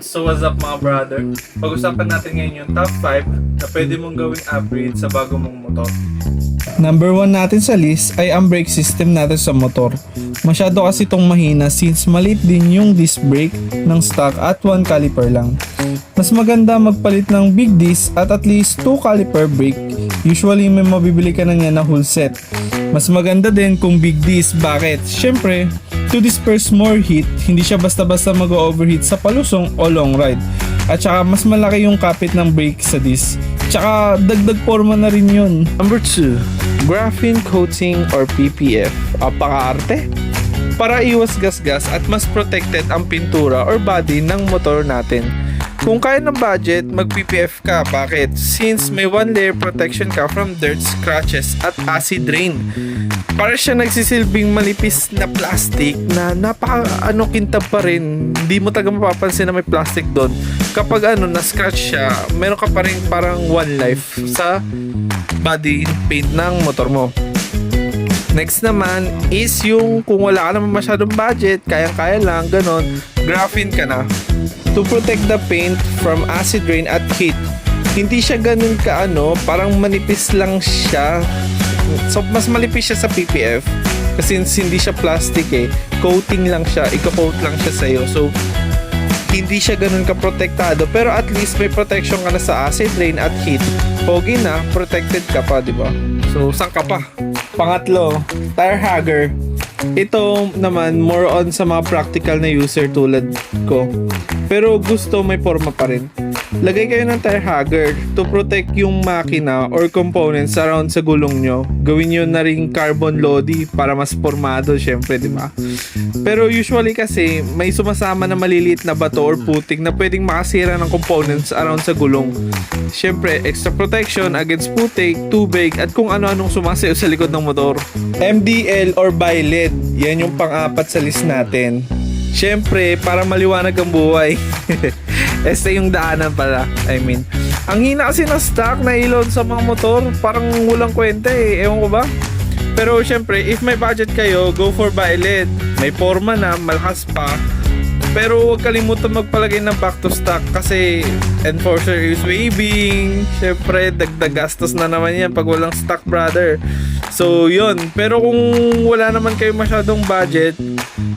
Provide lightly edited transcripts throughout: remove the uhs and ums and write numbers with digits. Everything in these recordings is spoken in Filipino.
So what's up mga brother? Pag-usapan natin ngayon yung top 5 na pwede mong gawing upgrade sa bago mong motor. Number 1 natin sa list ay ang brake system natin sa motor. Masyado kasi itong mahina since maliit din yung disc brake ng stock at 1 caliper lang. Mas maganda magpalit ng big disc at least 2 caliper brake. Usually may mabibili ka na niya na whole set. Mas maganda din kung big disc. Bakit? Syempre, to disperse more heat, hindi siya basta-basta mag-overheat sa palusong o long ride. At saka mas malaki yung kapit ng brake sa disc. Tsaka dagdag forma na rin yun. Number 2, graphene coating or PPF. Apaka-arte? Para iwas gasgas at mas protected ang pintura or body ng motor natin. Kung kaya ng budget, mag-PPF ka. Bakit? Since may 1 layer protection ka from dirt, scratches at acid rain. Para siya nagsisilbing malipis na plastic na kintab pa rin. Hindi mo talaga mapapansin na may plastic doon. Kapag na-scratch siya, meron ka pa rin parang 1 life sa body paint ng motor mo. Next naman is yung kung wala ka naman masyadong budget, kayang-kaya lang, ganon, graphene ka na. To protect the paint from acid rain at heat. Hindi siya ganun parang manipis lang siya. So, mas malipis siya sa PPF kasi hindi siya plastic coating lang siya, iko-coat lang siya sa'yo. So, hindi siya ganun ka-protektado pero at least may protection ka na sa acid rain at heat. Pogi na, protected ka pa, di ba? So, saan ka pa? Pangatlo, tire hugger. Ito naman more on sa mga practical na user tulad ko. Pero gusto may forma pa rin. Lagay kayo ng tire hugger to protect yung makina or components around sa gulong nyo. Gawin nyo na rin carbon lodi para mas formado, syempre, di ba? Pero usually kasi may sumasama na maliliit na bato or putik na pwedeng makasira ng components around sa gulong. Syempre, extra protection against putik, tubig at kung ano-anong sumasayo sa likod ng motor. MDL or bi-LED, yan yung pang-apat sa list natin. Syempre, para maliwanag ang buhay. Este yung daanan pala, ang hina kasi ng stock na ilaw sa mga motor, parang walang kwenta ewan ko ba? Pero syempre, if may budget kayo, go for bi-LED. May forma na, malakas pa. Pero huwag kalimutan magpalagay ng back to stock kasi enforcer is waving. Syempre, dagdag gastos na naman yan pag walang stock, brother. So, yun. Pero kung wala naman kayo masyadong budget,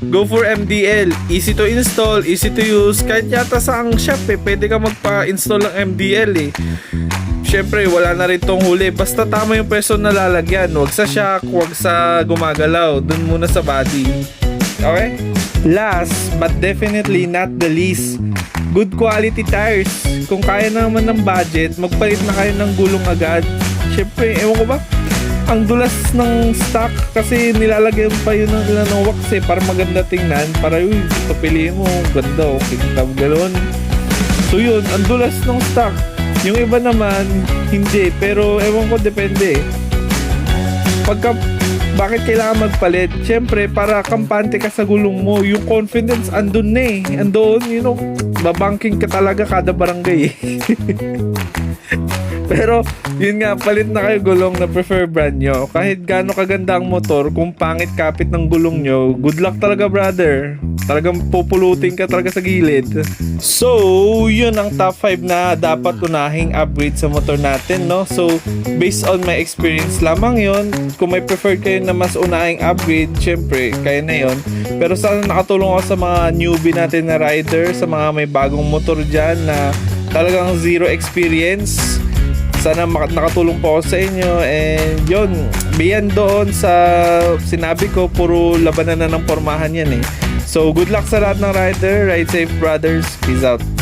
go for MDL. Easy to install, easy to use. Kahit yata sa ang shop pwede ka magpa-install ng MDL Syempre, wala na rin tong huli. Basta tama yung peso na lalagyan. Huwag sa shock, huwag sa gumagalaw. Dun muna sa body. Okay? Last, but definitely not the least, good quality tires. Kung kaya naman ng budget, magpalit na kayo ng gulong agad. Syempre, ewan ko ba? Ang dulas ng stock kasi nilalagyan pa yun ng wax para maganda tingnan. Para ito piliin mo, ganda kintab galon. So yun, ang dulas ng stock. Yung iba naman, hindi. Pero ewan ko, depende bakit kailangan magpalit? Siyempre, para kampante ka sa gulong mo. Yung confidence, andun na andun, babangking ka talaga kada barangay Pero, yun nga, palit na kayo gulong na prefer brand nyo. Kahit gaano kaganda ang motor, kung pangit kapit ng gulong nyo, good luck talaga, brother. Talagang pupulutin ka talaga sa gilid. So, yun ang top 5 na dapat unahing upgrade sa motor natin, no? So, based on my experience lamang yun. Kung may preferred kayo na mas unahing upgrade, syempre, kaya na yun. Pero sana nakatulong ako sa mga newbie natin na rider, sa mga may bagong motor dyan na talagang zero experience. Sana nakatulong po ako sa inyo. And yun, beyond doon sa sinabi ko, puro labanan na ng pormahan yan So good luck sa lahat ng rider. Ride safe, brothers. Peace out.